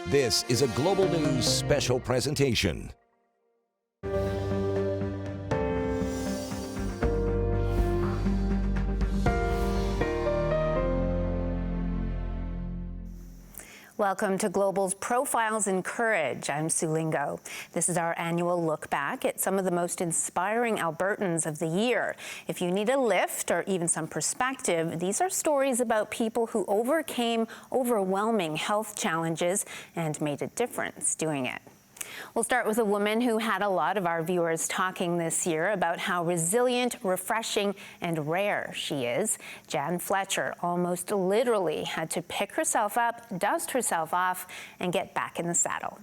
This is a Global News special presentation. Welcome to Global's Profiles in Courage. I'm Sue Lingo. This is our annual look back at some of the most inspiring Albertans of the year. If you need a lift or even some perspective, these are stories about people who overcame overwhelming health challenges and made a difference doing it. We'll start with a woman who had a lot of our viewers talking this year about how resilient, refreshing, and rare she is. Jan Fletcher almost literally had to pick herself up, dust herself off, and get back in the saddle.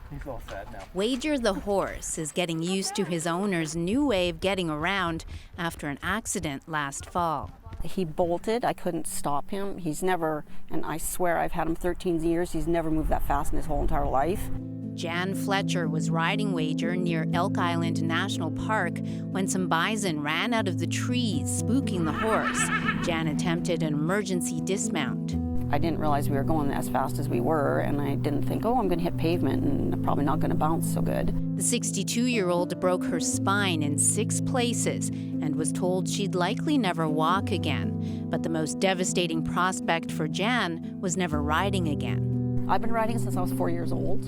He's all fat now. Wager the horse is getting used to his owner's new way of getting around after an accident last fall. He bolted. I couldn't stop him. He's never, and I swear I've had him 13 years, he's never moved that fast in his whole entire life. Jan Fletcher was riding Wager near Elk Island National Park when some bison ran out of the trees, spooking the horse. Jan attempted an emergency dismount. I didn't realize we were going as fast as we were, and I didn't think, oh, I'm going to hit pavement and I'm probably not going to bounce so good. The 62-year-old broke her spine in 6 places and was told she'd likely never walk again. But the most devastating prospect for Jan was never riding again. I've been riding since I was 4 years old.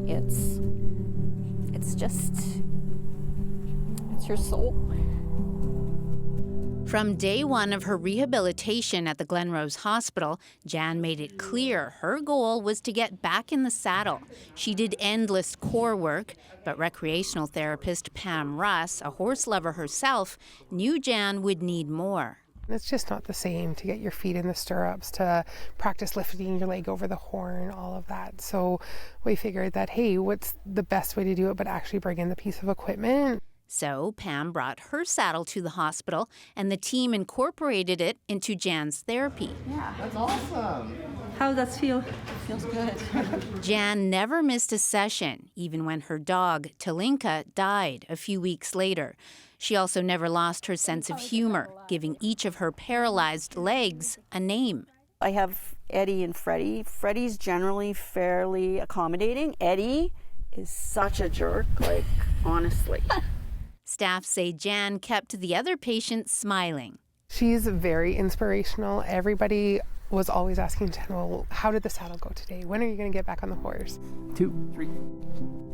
It's your soul. From day one of her rehabilitation at the Glenrose Hospital, Jan made it clear her goal was to get back in the saddle. She did endless core work, but recreational therapist Pam Russ, a horse lover herself, knew Jan would need more. It's just not the same to get your feet in the stirrups, to practice lifting your leg over the horn, all of that. So we figured that, hey, what's the best way to do it but actually bring in the piece of equipment? So Pam brought her saddle to the hospital, and the team incorporated it into Jan's therapy. Yeah, that's awesome. How does that feel? It feels good. Jan never missed a session, even when her dog, Talinka, died a few weeks later. She also never lost her sense of humor, giving each of her paralyzed legs a name. I have Eddie and Freddie. Freddie's generally fairly accommodating. Eddie is such a jerk, like, honestly. Staff say Jan kept the other patients smiling. She's very inspirational. Everybody was always asking Jen, well, how did the saddle go today? When are you going to get back on the horse? 2, 3.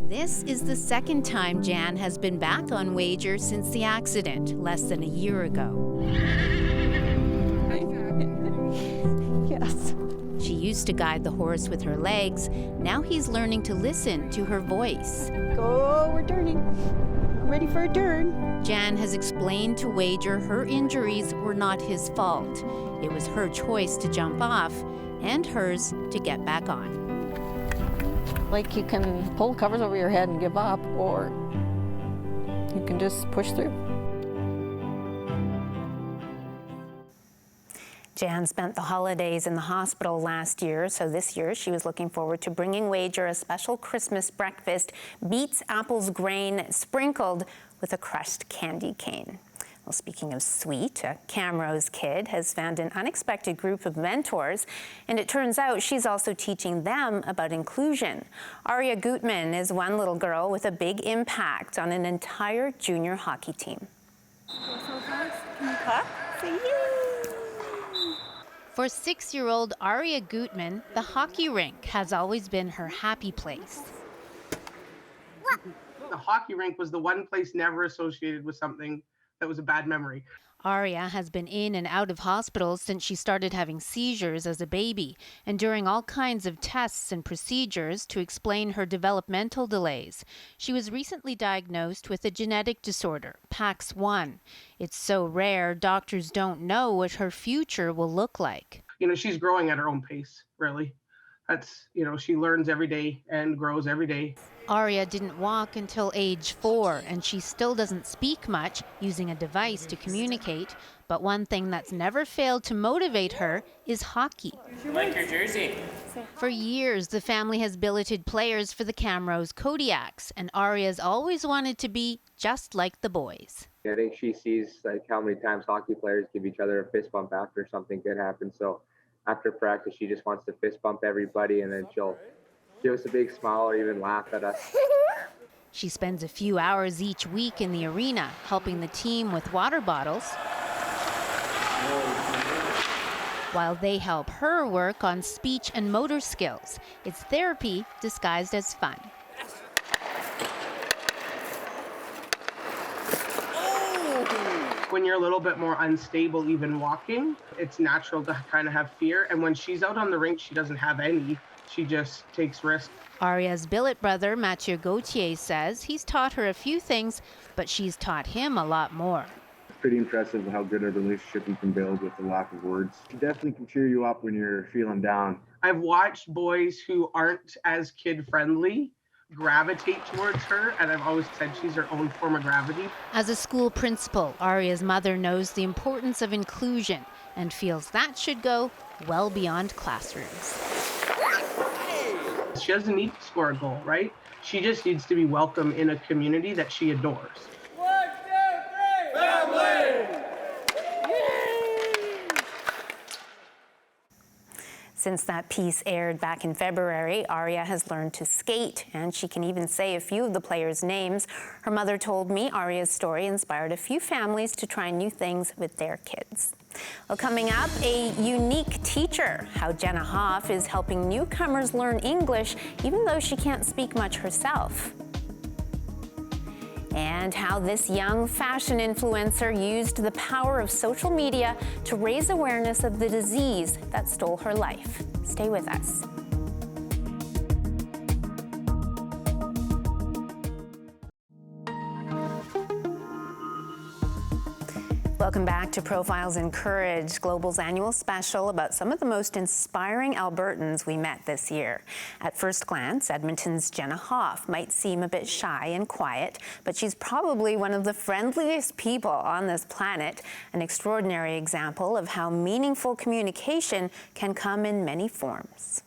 This is the second time Jan has been back on Wager since the accident, less than a year ago. Yes. She used to guide the horse with her legs. Now he's learning to listen to her voice. Go, we're turning. Ready for a turn. Jan has explained to Wager her injuries were not his fault. It was her choice to jump off and hers to get back on. Like, you can pull the covers over your head and give up, or you can just push through. Jan spent the holidays in the hospital last year, so this year she was looking forward to bringing Wager a special Christmas breakfast, beets, apples, grain, sprinkled with a crushed candy cane. Well, speaking of sweet, a Camrose kid has found an unexpected group of mentors, and it turns out she's also teaching them about inclusion. Aria Gutman is one little girl with a big impact on an entire junior hockey team. For 6-year-old Arya Gutman, the hockey rink has always been her happy place. The hockey rink was the one place never associated with something that was a bad memory. Arya has been in and out of hospitals since she started having seizures as a baby, and during all kinds of tests and procedures to explain her developmental delays. She was recently diagnosed with a genetic disorder, PAX1. It's so rare, doctors don't know what her future will look like. You know, she's growing at her own pace, really. That's, you know, she learns every day and grows every day. Arya didn't walk until age 4, and she still doesn't speak much, using a device to communicate. But one thing that's never failed to motivate her is hockey. Like your jersey. For years, the family has billeted players for the Camrose Kodiaks, and Arya's always wanted to be just like the boys. I think she sees like how many times hockey players give each other a fist bump after something good happens. So after practice, she just wants to fist bump everybody, and then she'll give us a big smile or even laugh at us. She spends a few hours each week in the arena, helping the team with water bottles, while they help her work on speech and motor skills. It's therapy disguised as fun. When you're a little bit more unstable, even walking, it's natural to kind of have fear. And when she's out on the rink, she doesn't have any. She just takes risks. Aria's billet brother, Mathieu Gauthier, says he's taught her a few things, but she's taught him a lot more. It's pretty impressive how good a relationship you can build with a lack of words. It definitely can cheer you up when you're feeling down. I've watched boys who aren't as kid-friendly gravitate towards her, and I've always said she's her own form of gravity. As a school principal, Aria's mother knows the importance of inclusion and feels that should go well beyond classrooms. She doesn't need to score a goal, right? She just needs to be welcome in a community that she adores. 1, 2, 3, family! Since that piece aired back in February, Aria has learned to skate, and she can even say a few of the players' names. Her mother told me Aria's story inspired a few families to try new things with their kids. Well, coming up, a unique teacher, how Jenna Hoff is helping newcomers learn English, even though she can't speak much herself. And how this young fashion influencer used the power of social media to raise awareness of the disease that stole her life. Stay with us. Welcome back to Profiles in Courage, Global's annual special about some of the most inspiring Albertans we met this year. At first glance, Edmonton's Jenna Hoff might seem a bit shy and quiet, but she's probably one of the friendliest people on this planet, an extraordinary example of how meaningful communication can come in many forms.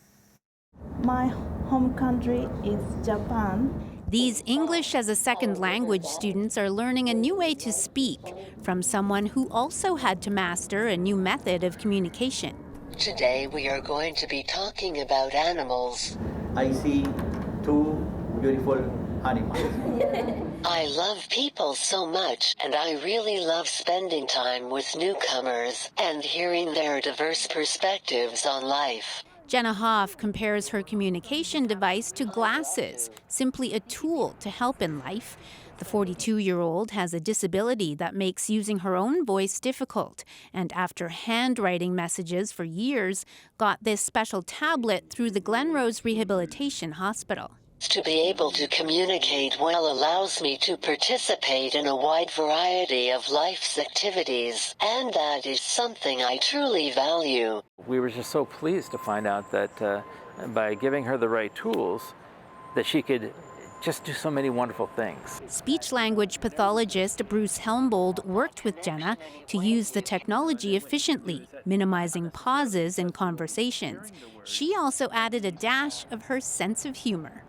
My home country is Japan. These English as a second language students are learning a new way to speak from someone who also had to master a new method of communication. Today we are going to be talking about animals. I see 2 beautiful animals. I love people so much, and I really love spending time with newcomers and hearing their diverse perspectives on life. Jenna Hoff compares her communication device to glasses, simply a tool to help in life. The 42-year-old has a disability that makes using her own voice difficult, and after handwriting messages for years, got this special tablet through the Glenrose Rehabilitation Hospital. To be able to communicate well allows me to participate in a wide variety of life's activities, and that is something I truly value. We were just so pleased to find out that by giving her the right tools, that she could just do so many wonderful things. Speech-language pathologist Bruce Helmbold worked with Jenna to use the technology efficiently, minimizing pauses in conversations. She also added a dash of her sense of humor.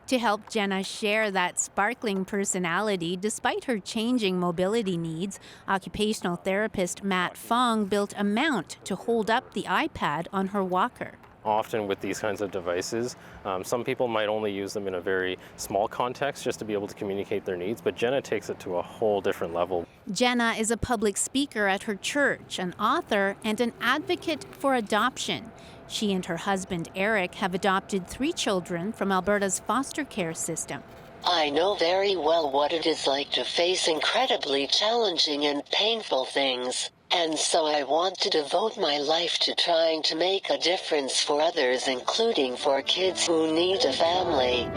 To help Jenna share that sparkling personality despite her changing mobility needs, occupational therapist Matt Fong built a mount to hold up the iPad on her walker. Often with these kinds of devices, some people might only use them in a very small context just to be able to communicate their needs, but Jenna takes it to a whole different level. Jenna is a public speaker at her church, an author, and an advocate for adoption. She and her husband, Eric, have adopted 3 children from Alberta's foster care system. I know very well what it is like to face incredibly challenging and painful things. And so I want to devote my life to trying to make a difference for others, including for kids who need a family.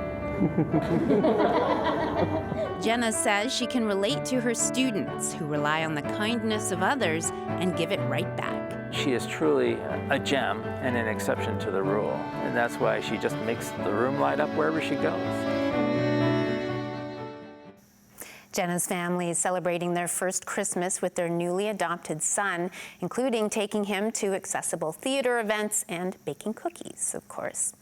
Jenna says she can relate to her students who rely on the kindness of others and give it right back. She is truly a gem and an exception to the rule, and that's why she just makes the room light up wherever she goes. Jenna's family is celebrating their first Christmas with their newly adopted son, including taking him to accessible theater events and baking cookies, of course.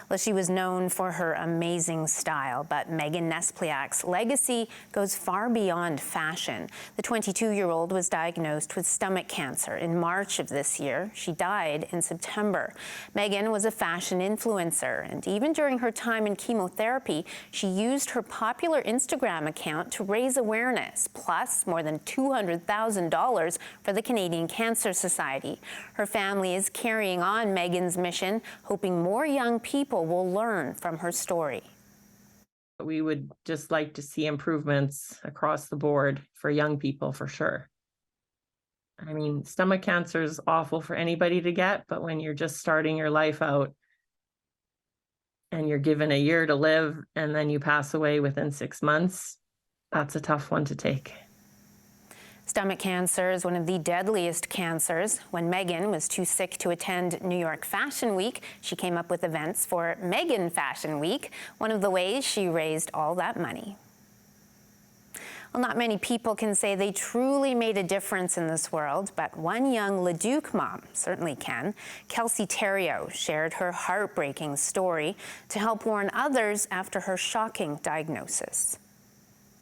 Well, she was known for her amazing style, but Megan Nespiak's legacy goes far beyond fashion. The 22-year-old was diagnosed with stomach cancer in March of this year. She died in September. Megan was a fashion influencer, and even during her time in chemotherapy, she used her popular Instagram account to raise awareness, plus more than $200,000 for the Canadian Cancer Society. Her family is carrying on Megan's mission, hoping more young people will learn from her story. We would just like to see improvements across the board for young people, for sure. I mean, stomach cancer is awful for anybody to get, but when you're just starting your life out and you're given a year to live and then you pass away within 6 months, that's a tough one to take. Stomach cancer is one of the deadliest cancers. When Megan was too sick to attend New York Fashion Week, she came up with events for Megan Fashion Week, one of the ways she raised all that money. Well, not many people can say they truly made a difference in this world, but one young Leduc mom certainly can. Kelsey Terrio shared her heartbreaking story to help warn others after her shocking diagnosis.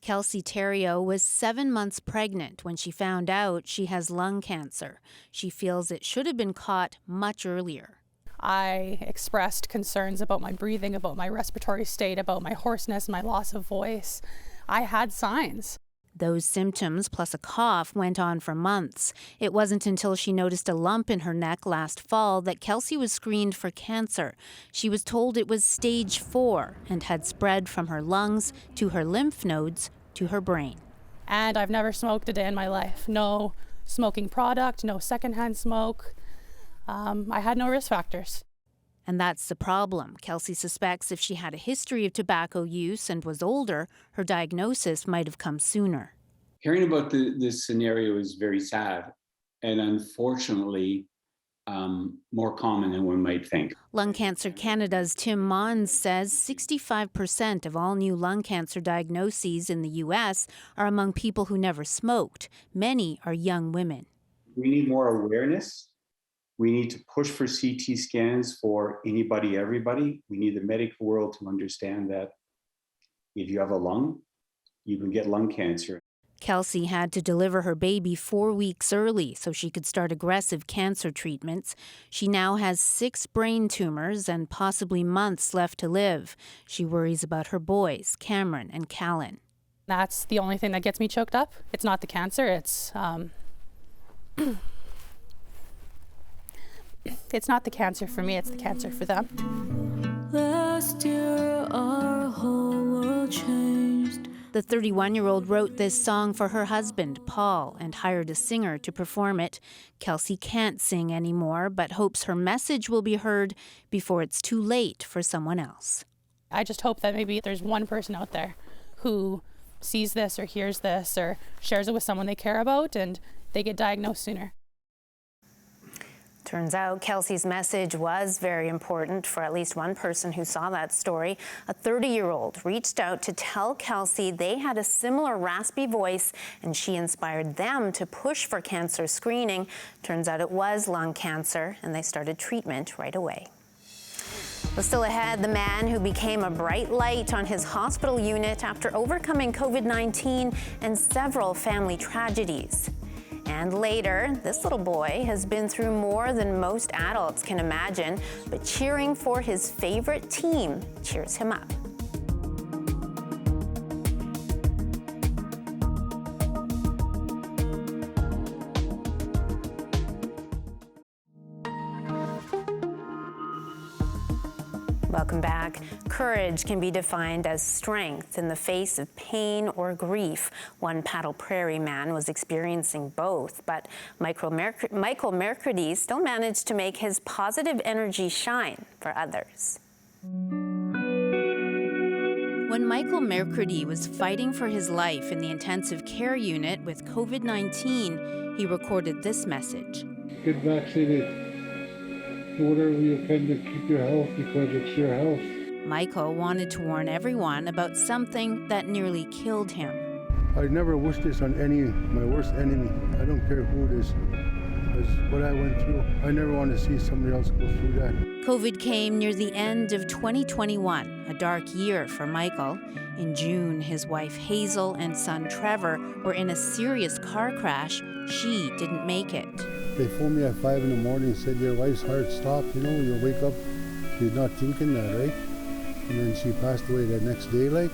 Kelsey Terrio was 7 months pregnant when she found out she has lung cancer. She feels it should have been caught much earlier. I expressed concerns about my breathing, about my respiratory state, about my hoarseness, my loss of voice. I had signs. Those symptoms, plus a cough, went on for months. It wasn't until she noticed a lump in her neck last fall that Kelsey was screened for cancer. She was told it was stage 4 and had spread from her lungs to her lymph nodes to her brain. And I've never smoked a day in my life. No smoking product, no secondhand smoke. I had no risk factors. And that's the problem. Kelsey suspects if she had a history of tobacco use and was older, her diagnosis might have come sooner. Hearing about this scenario is very sad and unfortunately more common than one might think. Lung Cancer Canada's Tim Mons says 65% of all new lung cancer diagnoses in the U.S. are among people who never smoked. Many are young women. We need more awareness. We need to push for CT scans for anybody, everybody. We need the medical world to understand that if you have a lung, you can get lung cancer. Kelsey had to deliver her baby 4 weeks early so she could start aggressive cancer treatments. She now has 6 brain tumors and possibly months left to live. She worries about her boys, Cameron and Callan. That's the only thing that gets me choked up. It's not the cancer, it's it's not the cancer for me, it's the cancer for them. Last year our whole world changed. The 31-year-old wrote this song for her husband, Paul, and hired a singer to perform it. Kelsey can't sing anymore, but hopes her message will be heard before it's too late for someone else. I just hope that maybe there's one person out there who sees this or hears this or shares it with someone they care about and they get diagnosed sooner. Turns out Kelsey's message was very important for at least one person who saw that story. A 30-year-old reached out to tell Kelsey they had a similar raspy voice and she inspired them to push for cancer screening. Turns out it was lung cancer and they started treatment right away. Well, still ahead, the man who became a bright light on his hospital unit after overcoming COVID-19 and several family tragedies. And later, this little boy has been through more than most adults can imagine, but cheering for his favorite team cheers him up. Welcome back. Courage can be defined as strength in the face of pain or grief. One Paddle Prairie man was experiencing both, but Michael Mercury still managed to make his positive energy shine for others. When Michael Mercury was fighting for his life in the intensive care unit with COVID-19, he recorded this message. Get vaccinated. Do whatever you can to keep your health because it's your health. Michael wanted to warn everyone about something that nearly killed him. I never wish this on my worst enemy. I don't care who it is. Because what I went through, I never want to see somebody else go through that. COVID came near the end of 2021, a dark year for Michael. In June, his wife Hazel and son Trevor were in a serious car crash. She didn't make it. They phoned me at 5 in the morning and said, your wife's heart stopped, you know, you'll wake up, you're not thinking that, right? And then she passed away the next day, like,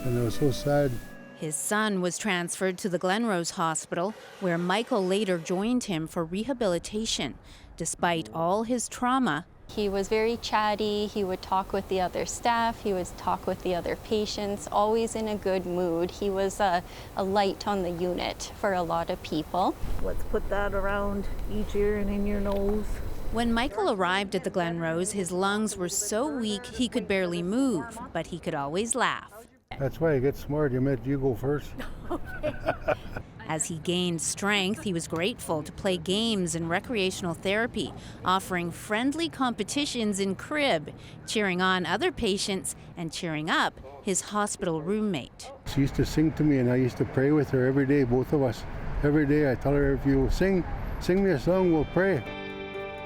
and I was so sad. His son was transferred to the Glenrose Hospital, where Michael later joined him for rehabilitation. Despite all his trauma, he was very chatty. He would talk with the other staff. He would talk with the other patients, always in a good mood. He was a light on the unit for a lot of people. Let's put that around each ear and in your nose. When Michael arrived at the Glenrose, his lungs were so weak he could barely move, but he could always laugh. That's why I get smart. You go first. As he gained strength, he was grateful to play games and recreational therapy, offering friendly competitions in crib, cheering on other patients and cheering up his hospital roommate. She used to sing to me, and I used to pray with her every day, both of us. Every day I tell her, if you sing me a song, we'll pray.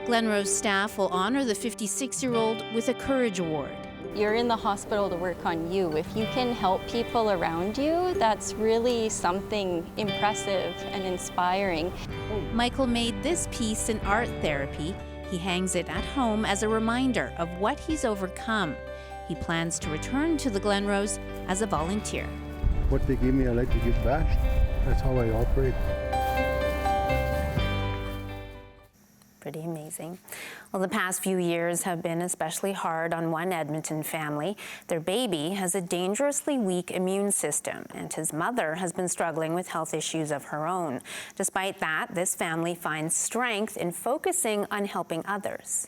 Glenrose staff will honor the 56-year-old with a Courage Award. You're in the hospital to work on you. If you can help people around you, that's really something impressive and inspiring. Michael made this piece in art therapy. He hangs it at home as a reminder of what he's overcome. He plans to return to the Glenrose as a volunteer. What they gave me, I like to give back. That's how I operate. Pretty amazing. Well, the past few years have been especially hard on one Edmonton family. Their baby has a dangerously weak immune system, and his mother has been struggling with health issues of her own. Despite that, this family finds strength in focusing on helping others.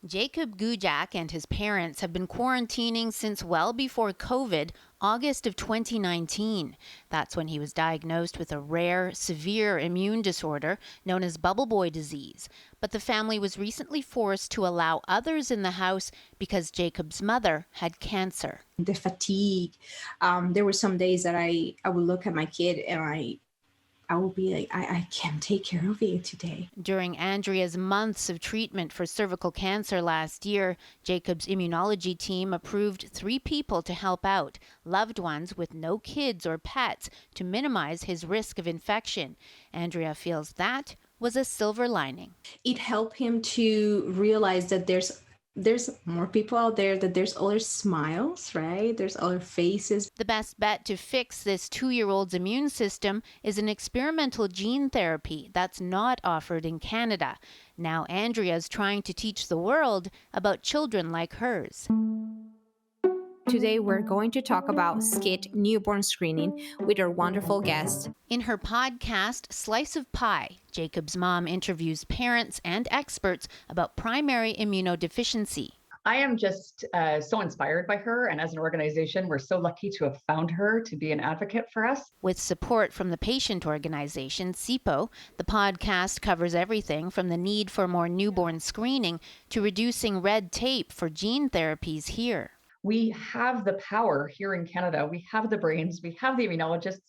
Jacob Gujak and his parents have been quarantining since well before COVID, August of 2019. That's when he was diagnosed with a rare, severe immune disorder known as bubble boy disease. But the family was recently forced to allow others in the house because Jacob's mother had cancer. The fatigue. There were some days that I would look at my kid and I would be like, I can't take care of it today. During Andrea's months of treatment for cervical cancer last year, Jacob's immunology team approved 3 people to help out, loved ones with no kids or pets, to minimize his risk of infection. Andrea feels that was a silver lining. It helped him to realize that there's more people out there, that there's other smiles, right? There's other faces. The best bet to fix this 2-year-old's immune system is an experimental gene therapy that's not offered in Canada. Now Andrea's trying to teach the world about children like hers. Today we're going to talk about SCIT newborn screening with our wonderful guest. In her podcast, Slice of Pie, Jacob's mom interviews parents and experts about primary immunodeficiency. I am just so inspired by her, and as an organization, we're so lucky to have found her to be an advocate for us. With support from the patient organization, CIPO, the podcast covers everything from the need for more newborn screening to reducing red tape for gene therapies here. We have the power here in Canada. We have the brains, we have the immunologists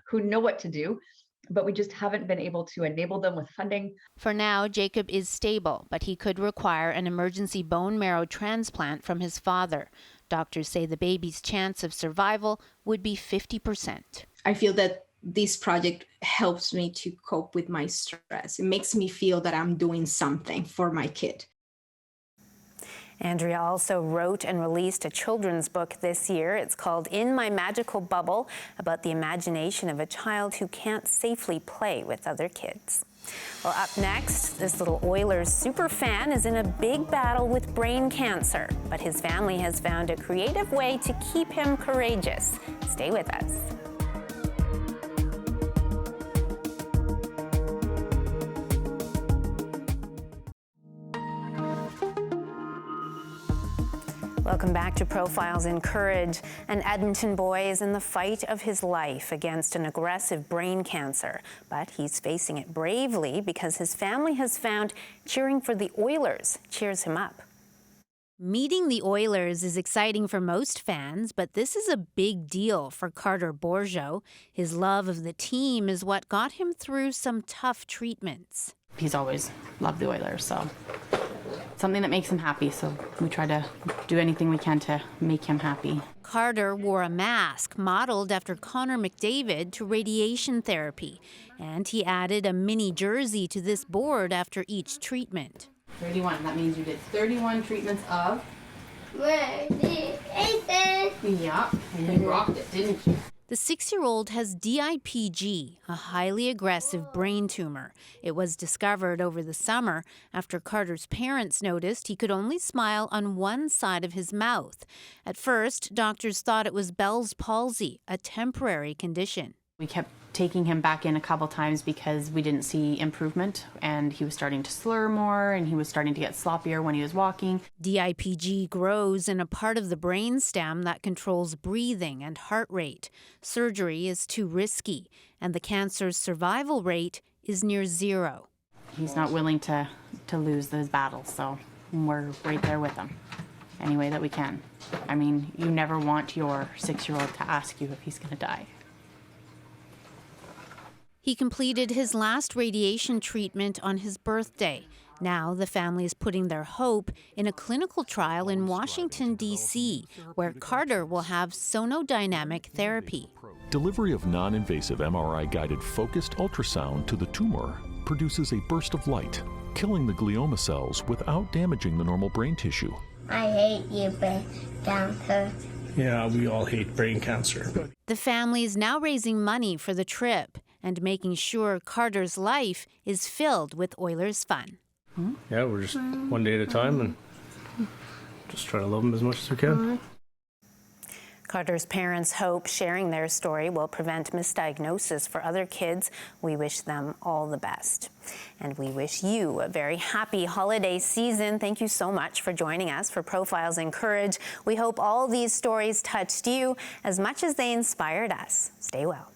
who know what to do, but we just haven't been able to enable them with funding. For now, Jacob is stable, but he could require an emergency bone marrow transplant from his father. Doctors say the baby's chance of survival would be 50%. I feel that this project helps me to cope with my stress. It makes me feel that I'm doing something for my kid. Andrea also wrote and released a children's book this year. It's called In My Magical Bubble, about the imagination of a child who can't safely play with other kids. Well, up next, this little Oilers super fan is in a big battle with brain cancer, but his family has found a creative way to keep him courageous. Stay with us. Welcome back to Profiles in Courage. An Edmonton boy is in the fight of his life against an aggressive brain cancer, but he's facing it bravely because his family has found cheering for the Oilers cheers him up. Meeting the Oilers is exciting for most fans, but this is a big deal for Karter Bourgeault. His love of the team is what got him through some tough treatments. He's always loved the Oilers, so something that makes him happy, so we try to do anything we can to make him happy. Karter wore a mask modeled after Connor McDavid to radiation therapy, and he added a mini jersey to this board after each treatment. 31, that means you did 31 treatments of... Yeah, and you rocked it, didn't you? The 6-year-old has DIPG, a highly aggressive brain tumor. It was discovered over the summer after Karter's parents noticed he could only smile on one side of his mouth. At first, doctors thought it was Bell's palsy, a temporary condition. We kept taking him back in a couple times because we didn't see improvement, and he was starting to slur more and he was starting to get sloppier when he was walking. DIPG grows in a part of the brainstem that controls breathing and heart rate. Surgery is too risky, and the cancer's survival rate is near 0. He's not willing to lose those battles, so we're right there with him any way that we can. I mean, you never want your 6-year-old to ask you if he's going to die. He completed his last radiation treatment on his birthday. Now the family is putting their hope in a clinical trial in Washington, D.C., where Karter will have sonodynamic therapy. Delivery of non-invasive MRI-guided focused ultrasound to the tumor produces a burst of light, killing the glioma cells without damaging the normal brain tissue. I hate you, brain cancer. Yeah, we all hate brain cancer. The family is now raising money for the trip and making sure Karter's life is filled with Oilers fun. Yeah, we're just one day at a time and just try to love them as much as we can. Karter's parents hope sharing their story will prevent misdiagnosis for other kids. We wish them all the best. And we wish you a very happy holiday season. Thank you so much for joining us for Profiles in Courage. We hope all these stories touched you as much as they inspired us. Stay well.